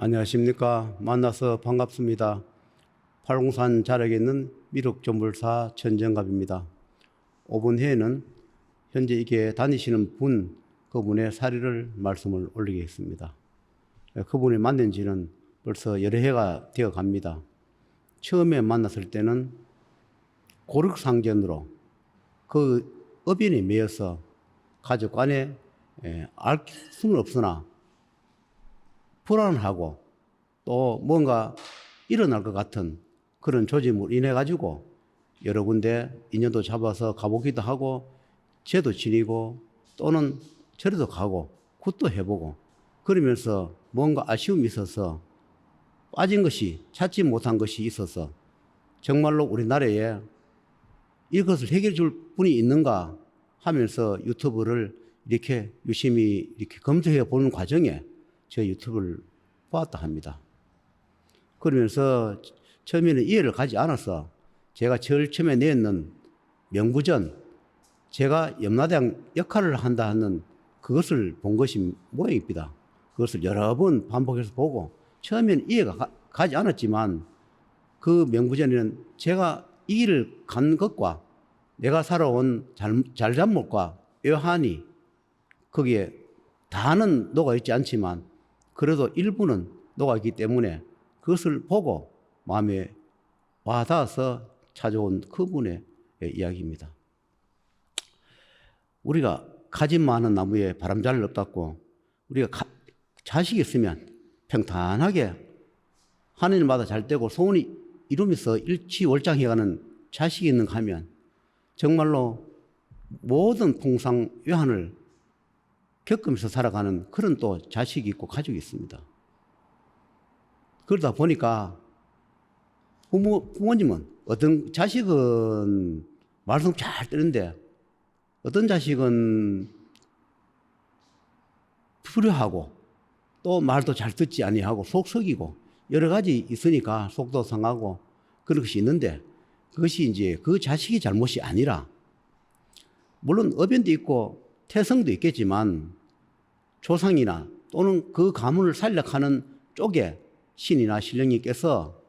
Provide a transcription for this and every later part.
안녕하십니까. 만나서 반갑습니다. 팔공산 자락에 있는 미륵조물사 천정갑입니다. 5분 후에는 현재 이게 다니시는 그분의 사례를 말씀을 올리겠습니다. 그분이 만난 지는 벌써 여러 해가 되어 갑니다. 처음에 만났을 때는 고륵상전으로 그 업인에 매여서 가족 간에 알 수는 없으나 불안하고 또 뭔가 일어날 것 같은 그런 조짐으로 인해 가지고 여러 군데 인연도 잡아서 가보기도 하고 죄도 지니고 또는 절에도 가고 굿도 해보고 그러면서 뭔가 아쉬움이 있어서 빠진 것이 찾지 못한 것이 있어서 정말로 우리나라에 이것을 해결해 줄 분이 있는가 하면서 유튜브를 이렇게 유심히 이렇게 검토해 보는 과정에 제 유튜브를 보았다 합니다. 그러면서 처음에는 이해를 가지 않아서 제가 제일 처음에 내었는 명부전, 제가 염라대왕 역할을 한다 하는 그것을 본 것이 모양입니다. 그것을 여러 번 반복해서 보고 처음에는 이해가 가지 않았지만 그 명부전에는 제가 이 길을 간 것과 내가 살아온 잘잘못과 여한이 거기에 다는 녹아있지 않지만 그래도 일부는 녹아있기 때문에 그것을 보고 마음에 와닿아서 찾아온 그분의 이야기입니다. 우리가 가지 많은 나무에 바람잘 없다고 우리가 자식이 있으면 평탄하게 하늘마다 잘 되고 소원이 이루면서 일치월장해가는 자식이 있는가 하면 정말로 모든 풍상외환을 겪으면서 살아가는 그런 또 자식이 있고 가족이 있습니다. 그러다 보니까 부모님은 어떤 자식은 말씀 잘 듣는데 어떤 자식은 불효하고 또 말도 잘 듣지 아니하고 속 썩이고 여러 가지 있으니까 속도 상하고 그런 것이 있는데 그것이 이제 그 자식이 잘못이 아니라 물론 업연도 있고 태성도 있겠지만 조상이나 또는 그 가문을 살려가는 쪽에 신이나 신령님께서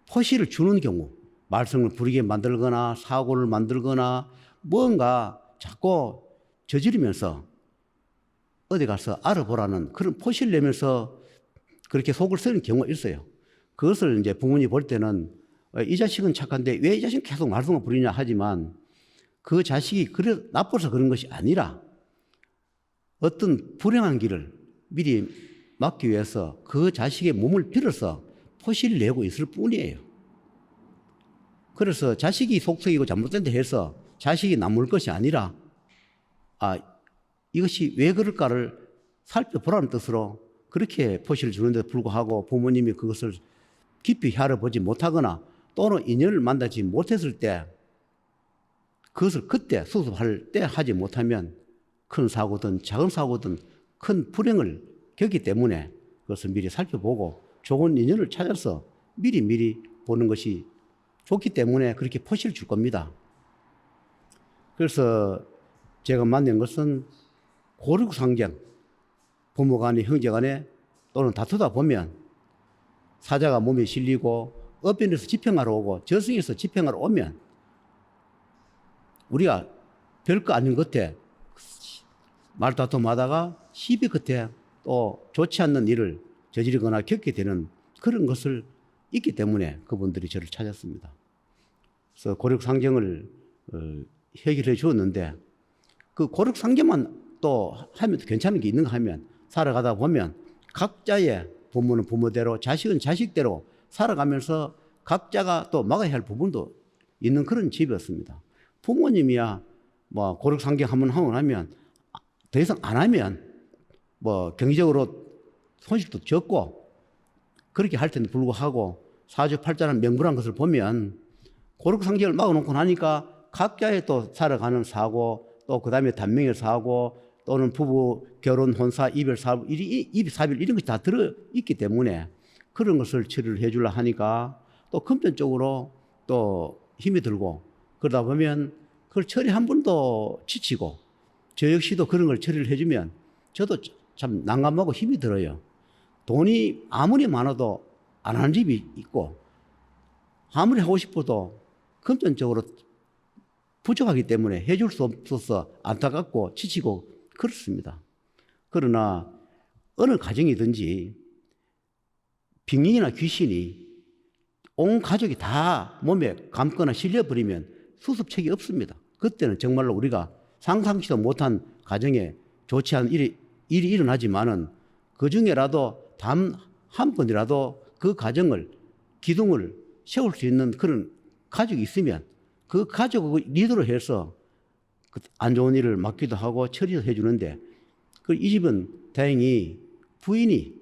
포시를 주는 경우 말썽을 부리게 만들거나 사고를 만들거나 뭔가 자꾸 저지르면서 어디 가서 알아보라는 그런 포시를 내면서 그렇게 속을 쓰는 경우가 있어요. 그것을 이제 부모님이 볼 때는 이 자식은 착한데 왜 이 자식은 계속 말썽을 부리냐 하지만 그 자식이 그래 나빠서 그런 것이 아니라 어떤 불행한 길을 미리 막기 위해서 그 자식의 몸을 빌어서 포시를 내고 있을 뿐이에요. 그래서 자식이 속썩이고 잘못된 데 해서 자식이 남을 것이 아니라 이것이 왜 그럴까를 살펴보라는 뜻으로 그렇게 포시를 주는데도 불구하고 부모님이 그것을 깊이 헤아려보지 못하거나 또는 인연을 만나지 못했을 때 그것을 그때 수습할 때 하지 못하면 큰 사고든 작은 사고든 큰 불행을 겪기 때문에 그것을 미리 살펴보고 좋은 인연을 찾아서 미리 보는 것이 좋기 때문에 그렇게 포시를 줄 겁니다. 그래서 제가 만난 것은 고륙상경, 부모간에 형제간에 또는 다투다 보면 사자가 몸에 실리고 업변에서 집행하러 오고 저승에서 집행하러 오면 우리가 별거 아닌 것에 말다툼하다가 시비 끝에 또 좋지 않는 일을 저지르거나 겪게 되는 그런 것을 있기 때문에 그분들이 저를 찾았습니다. 그래서 고륙상경을 해결해 주었는데 그 고륙상경만 또 하면 괜찮은 게 있는가 하면 살아가다 보면 각자의 부모는 부모대로 자식은 자식대로 살아가면서 각자가 또 막아야 할 부분도 있는 그런 집이었습니다. 부모님이야 뭐 고륙상경 한번 하고 나면 더 이상 안 하면 뭐 경제적으로 손실도 적고 그렇게 할 텐데 불구하고 사주팔자는 명불한 것을 보면 고륙상경을 막아놓고 나니까 각자의 또 살아가는 사고 또 그 다음에 단명의 사고 또는 부부 결혼 혼사 이별 사업 이런 것이 다 들어있기 때문에 그런 것을 처리를 해주려 하니까 또 금전적으로 또 힘이 들고 그러다 보면 그걸 처리한 분도 지치고 저 역시도 그런 걸 처리를 해주면 저도 참 난감하고 힘이 들어요. 돈이 아무리 많아도 안 하는 집이 있고 아무리 하고 싶어도 금전적으로 부족하기 때문에 해줄 수 없어서 안타깝고 지치고 그렇습니다. 그러나 어느 가정이든지 빙인이나 귀신이 온 가족이 다 몸에 감거나 실려버리면 수습책이 없습니다. 그때는 정말로 우리가 상상치도 못한 가정에 좋지 않은 일이 일어나지만은 그 중에라도 단 한 번이라도 그 가정을 기둥을 세울 수 있는 그런 가족이 있으면 그 가족을 리더로 해서 안 좋은 일을 막기도 하고 처리해 주는데 이 집은 다행히 부인이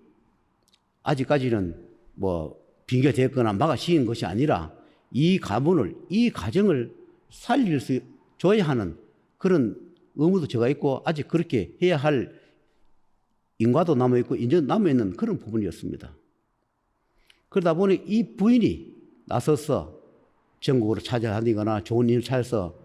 아직까지는 뭐 빙결됐거나 막아씌인 것이 아니라 이 가문을, 이 가정을 살릴 수 줘야 하는 그런 의무도 제가 있고 아직 그렇게 해야 할 인과도 남아있고 인정도 남아있는 그런 부분이었습니다. 그러다 보니 이 부인이 나서서 전국으로 찾아다니거나 좋은 일을 찾아서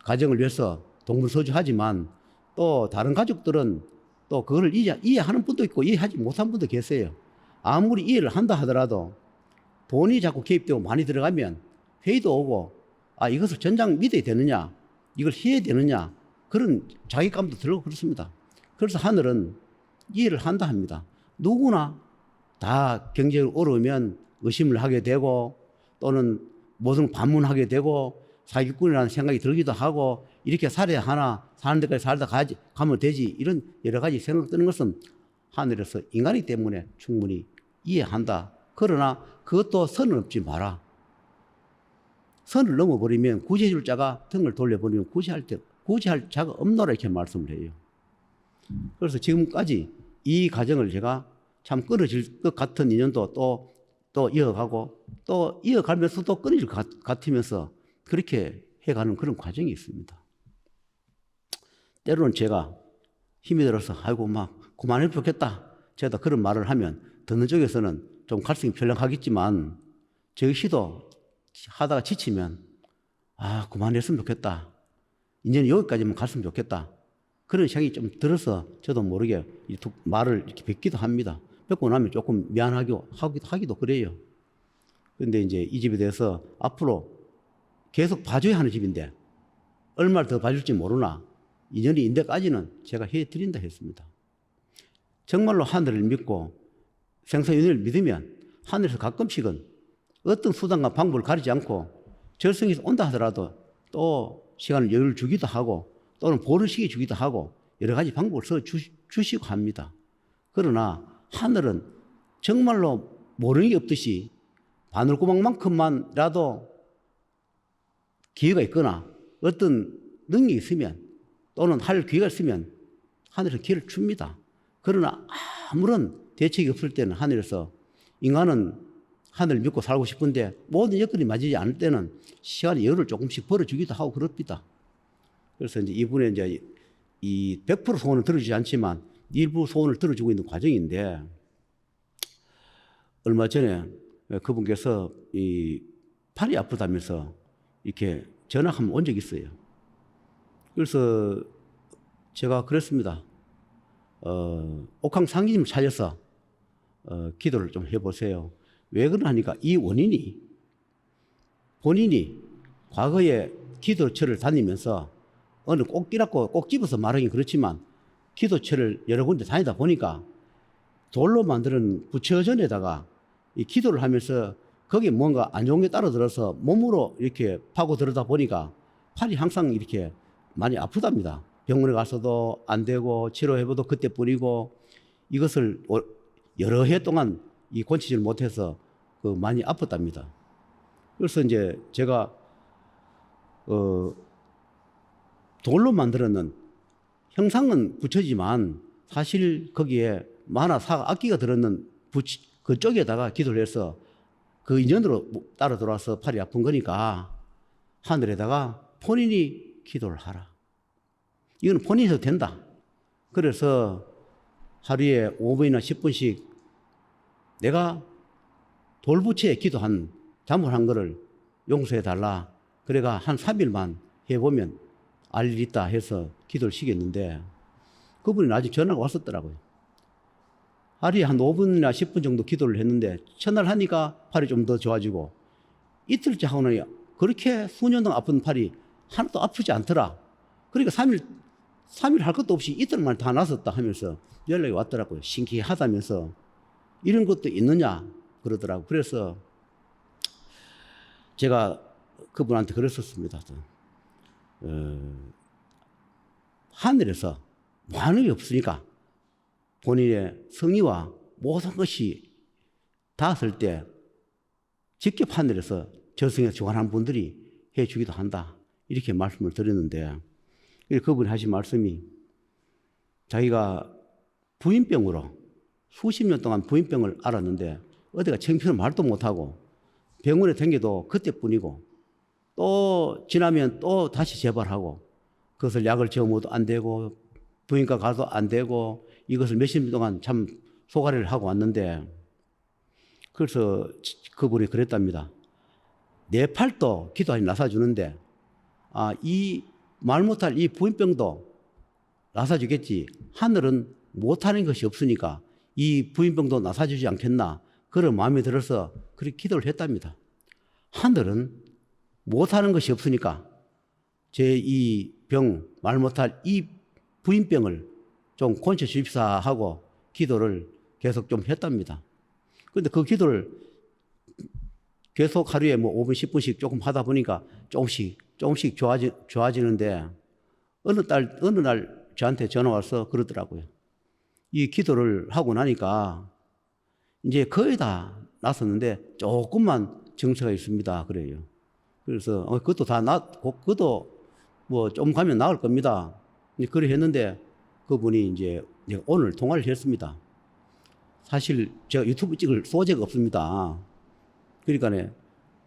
가정을 위해서 동분서주하지만 또 다른 가족들은 또 그걸 이해하는 분도 있고 이해하지 못한 분도 계세요. 아무리 이해를 한다 하더라도 돈이 자꾸 개입되고 많이 들어가면 회의도 오고 이것을 전장 믿어야 되느냐, 이걸 해야 되느냐, 그런 자괴감도 들고 그렇습니다. 그래서 하늘은 이해를 한다 합니다. 누구나 다 경제적으로 어려우면 의심을 하게 되고 또는 모든 반문하게 되고 사기꾼이라는 생각이 들기도 하고 이렇게 살아야 하나, 사는 데까지 살다 가면 되지, 이런 여러 가지 생각 드는 것은 하늘에서 인간이기 때문에 충분히 이해한다. 그러나 그것도 선을 넘지 마라. 선을 넘어버리면 구제해줄 자가 등을 돌려버리면 구제할 자가 없노라 이렇게 말씀을 해요. 그래서 지금까지 이 과정을 제가 참 끊어질 것 같은 인연도 또 이어가고 또 이어가면서 또 끊어질 것 같으면서 그렇게 해가는 그런 과정이 있습니다. 때로는 제가 힘이 들어서 아이고 막 그만해도 좋겠다. 제가 그런 말을 하면 듣는 쪽에서는 좀 가슴이 편령하겠지만 저 역시도 하다가 지치면 그만했으면 좋겠다. 이제는 여기까지만 갔으면 좋겠다. 그런 생각이 좀 들어서 저도 모르게 말을 이렇게 뱉기도 합니다. 뱉고 나면 조금 하기도 그래요. 그런데 이제 이 집에 대해서 앞으로 계속 봐줘야 하는 집인데 얼마를 더 봐줄지 모르나 인연이 인데까지는 제가 해드린다 했습니다. 정말로 하늘을 믿고 생사윤회를 믿으면 하늘에서 가끔씩은 어떤 수단과 방법을 가리지 않고 절성에서 온다 하더라도 또 시간을 여유를 주기도 하고 또는 보를 시기 주기도 하고 여러 가지 방법을 써 주시고 합니다. 그러나 하늘은 정말로 모르는 게 없듯이 바늘구멍만큼만이라도 기회가 있거나 어떤 능력이 있으면 또는 할 기회가 있으면 하늘에서 기회를 줍니다. 그러나 아무런 대책이 없을 때는 하늘에서 인간은 하늘을 믿고 살고 싶은데 모든 여건이 맞지 않을 때는 시간의 여유를 조금씩 벌어주기도 하고 그럽니다. 그래서 이제 이분의 이제 이 100% 소원을 들어주지 않지만 일부 소원을 들어주고 있는 과정인데 얼마 전에 그분께서 이 팔이 아프다면서 이렇게 전화 한번 온 적이 있어요. 그래서 제가 그랬습니다. 옥황 상기님을 찾아서 기도를 좀 해보세요. 왜 그러냐니까 이 원인이 본인이 과거에 기도처를 다니면서 어느 꼭지라고 꼭 집어서 말하긴 그렇지만 기도처를 여러 군데 다니다 보니까 돌로 만드는 부처전에다가 이 기도를 하면서 거기에 뭔가 안 좋은 게 따라 들어서 몸으로 이렇게 파고 들어다 보니까 팔이 항상 이렇게 많이 아프답니다. 병원에 가서도 안 되고 치료해봐도 그때뿐이고 이것을 여러 해 동안 이 고치지를 못해서 많이 아팠답니다. 그래서 이제 제가 돌로 만들었는 형상은 부처지만 사실 거기에 만화 사가 악기가 들었는 그쪽에다가 기도를 해서 그 인연으로 따라 들어와서 팔이 아픈 거니까 하늘에다가 본인이 기도를 하라. 이건 본인이 해도 된다. 그래서 하루에 5분이나 10분씩 내가 돌부처에 기도한 잠을 거를 용서해달라. 그래가 한 3일만 해보면 알 일 있다 해서 기도를 시켰는데 그분이 나중에 전화가 왔었더라고요. 하루에 한 5분이나 10분 정도 기도를 했는데 첫날 하니까 팔이 좀 더 좋아지고 이틀째 하고는 그렇게 수년 동안 아픈 팔이 하나도 아프지 않더라. 그러니까 3일 할 것도 없이 이틀 만에 다 나섰다 하면서 연락이 왔더라고요. 신기하다면서 이런 것도 있느냐 그러더라고요. 그래서 제가 그분한테 그랬었습니다. 하늘에서 많은 게 없으니까 본인의 성의와 모든 것이 닿았을 때 직접 하늘에서 저승에 주관한 분들이 해주기도 한다. 이렇게 말씀을 드렸는데 그분이 하신 말씀이 자기가 부인병으로 수십 년 동안 부인병을 앓았는데 어디가 창피해서 말도 못하고 병원에 댕겨도 그때뿐이고 또 지나면 또 다시 재발하고 그것을 약을 지어 먹어도 안 되고 부인과 가도 안 되고 이것을 몇십 년 동안 참 소가리를 하고 왔는데 그래서 그분이 그랬답니다. 내 팔도 기도하니 나사주는데 이 말 못할 이 부인병도 나사주겠지. 하늘은 못하는 것이 없으니까 이 부인병도 나사주지 않겠나. 그런 마음이 들어서 그렇게 기도를 했답니다. 하늘은 못하는 것이 없으니까 제 이 병, 말 못할 이 부인병을 좀 고쳐주십사 하고 기도를 계속 좀 했답니다. 그런데 그 기도를 계속 하루에 뭐 5분, 10분씩 조금 하다 보니까 조금씩 좋아지는데 어느 날 저한테 전화 와서 그러더라고요. 이 기도를 하고 나니까 이제 거의 다 났었는데 조금만 정체가 있습니다. 그래요. 그래서 그것도 다 그것도 뭐 좀 가면 나을 겁니다. 그래 했는데 그분이 이제 오늘 통화를 했습니다. 사실 제가 유튜브 찍을 소재가 없습니다. 그러니까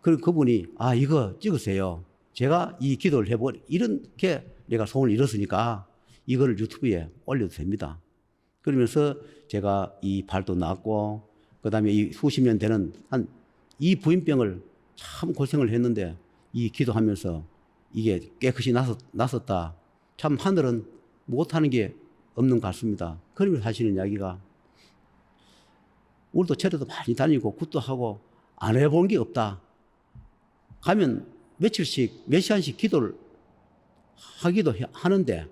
그분이 이거 찍으세요. 제가 이 기도를 이렇게 내가 소원을 이뤘으니까 이거를 유튜브에 올려도 됩니다. 그러면서 제가 이 발도 낫고 그다음에 이 수십 년 되는 이 부인병을 참 고생을 했는데 이 기도하면서 이게 깨끗이 났었다. 참 하늘은 못하는 게 없는 것 같습니다. 그러면서 하시는 이야기가 우리도 체류도 많이 다니고 굿도 하고 안 해본 게 없다. 가면 며칠씩 몇 시간씩 기도를 하기도 하는데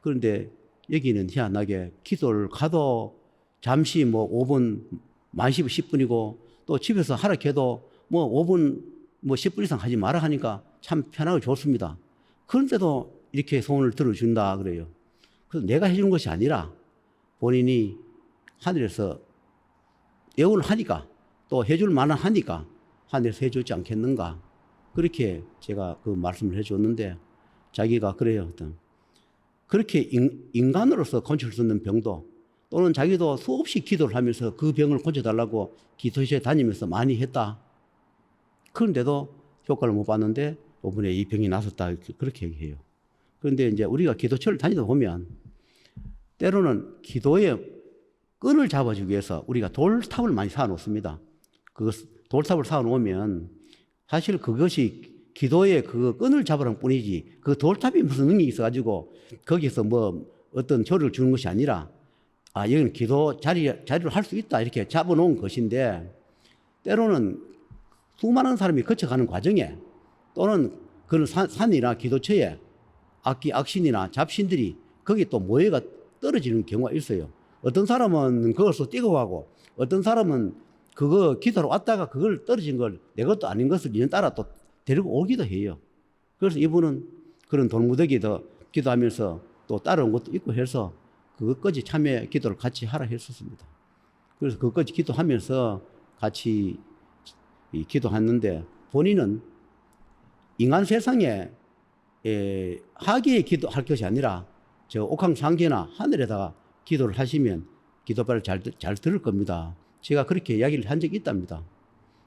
그런데 여기는 희한하게 기도를 가도 잠시 뭐 5분, 많이 10분이고 또 집에서 하라 해도 뭐 5분, 뭐 10분 이상 하지 마라 하니까 참 편하고 좋습니다. 그런데도 이렇게 소원을 들어준다 그래요. 그래서 내가 해주는 것이 아니라 본인이 하늘에서 예언을 하니까 또 해줄 만한 하니까 하늘에서 해주지 않겠는가. 그렇게 제가 그 말씀을 해줬는데 자기가 그래요. 그렇게 인간으로서 고칠 수 있는 병도 또는 자기도 수없이 기도를 하면서 그 병을 고쳐달라고 기도실에 다니면서 많이 했다. 그런데도 효과를 못 봤는데 이번에 이 병이 났었다. 그렇게 얘기해요. 그런데 이제 우리가 기도처를 다니다 보면 때로는 기도의 끈을 잡아주기 위해서 우리가 돌탑을 많이 쌓아놓습니다. 그 돌탑을 쌓아놓으면 사실 그것이 기도의 그 끈을 잡으라는 뿐이지 그 돌탑이 무슨 능력이 있어가지고 거기서 뭐 어떤 조를 주는 것이 아니라 여기는 기도 자리를 할 수 있다 이렇게 잡아놓은 것인데 때로는 수많은 사람이 거쳐가는 과정에 또는 그런 산이나 기도처에 악신이나 잡신들이 거기 또 모여가 떨어지는 경우가 있어요. 어떤 사람은 그것을 띄고 가고 어떤 사람은 그거 기도로 왔다가 그걸 떨어진 걸 내 것도 아닌 것을 인연 따라 또 데리고 오기도 해요. 그래서 이분은 그런 돌무더기도 기도하면서 또 따라온 것도 있고 해서 그것까지 참여 기도를 같이 하라 했었습니다. 그래서 그것까지 기도하면서 같이 기도했는데 본인은 인간 세상에 하기에 기도할 것이 아니라 저 옥황상제나 하늘에다가 기도를 하시면 기도발을 잘 들을 겁니다. 제가 그렇게 이야기를 한 적이 있답니다.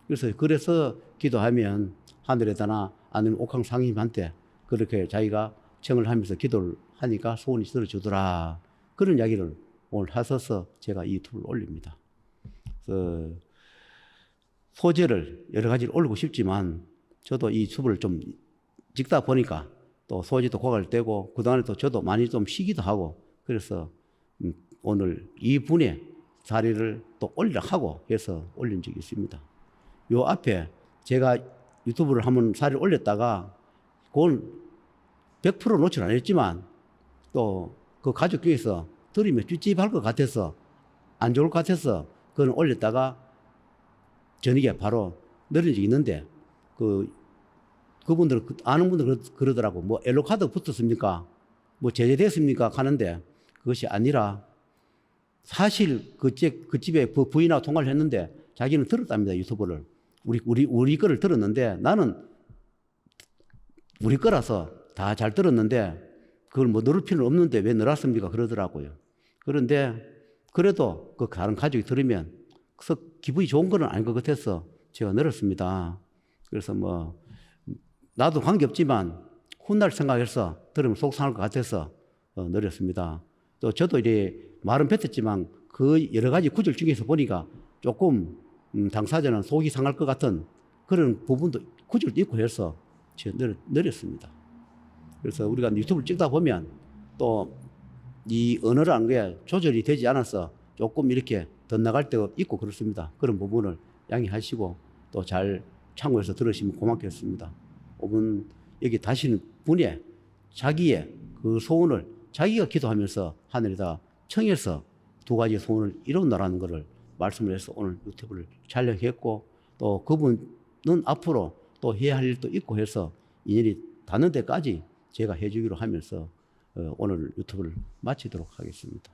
그래서 기도하면 하늘에다나 아니면 옥황상제한테 그렇게 자기가 청을 하면서 기도를 하니까 소원이 들어주더라. 그런 이야기를 오늘 하셔서 제가 이 유튜브를 올립니다. 소재를 여러 가지를 올리고 싶지만 저도 이 유튜브를 좀 찍다 보니까 또 소재도 고갈되고 그동안에 또 저도 많이 좀 쉬기도 하고 그래서 오늘 이분의 자리를 또 올리라 하고 해서 올린 적이 있습니다. 요 앞에 제가 유튜브를 한번 사리를 올렸다가 그건 100% 노출 안 했지만 또 그 가족 중에서 들으면 찝찝할 것 같아서 안 좋을 것 같아서 그건 올렸다가 저녁에 바로 내린 적이 있는데 그분들 아는 분들 그러더라고. 뭐 엘로카드 붙었습니까? 뭐 제재됐습니까? 하는데 그것이 아니라 사실 그 집에 부인하고 통화를 했는데 자기는 들었답니다. 유튜브를. 우리 거를 들었는데 나는 우리 거라서 다 잘 들었는데 그걸 뭐 넣을 필요는 없는데 왜 넣었습니까? 그러더라고요. 그런데 그래도 그 다른 가족이 들으면 그래서 기분이 좋은 건 아닌 것 같아서 제가 넣었습니다. 그래서 뭐 나도 관계없지만 훗날 생각해서 들으면 속상할 것 같아서 넣었습니다. 또 저도 이래 말은 뱉었지만 그 여러 가지 구절 중에서 보니까 조금 당사자는 속이 상할 것 같은 그런 부분도 구절도 있고 해서 제가 넣었습니다. 그래서 우리가 유튜브를 찍다 보면 또 이 언어라는 게 조절이 되지 않아서 조금 이렇게 덧나갈 때가 있고 그렇습니다. 그런 부분을 양해하시고 또 잘 참고해서 들으시면 고맙겠습니다. 5분 여기 다시는 분에 자기의 그 소원을 자기가 기도하면서 하늘에다 청해서 두 가지 소원을 이룬다라는 것을 말씀을 해서 오늘 유튜브를 촬영했고 또 그분은 앞으로 또 해야 할 일도 있고 해서 인연이 닿는 데까지 제가 해주기로 하면서 오늘 유튜브를 마치도록 하겠습니다.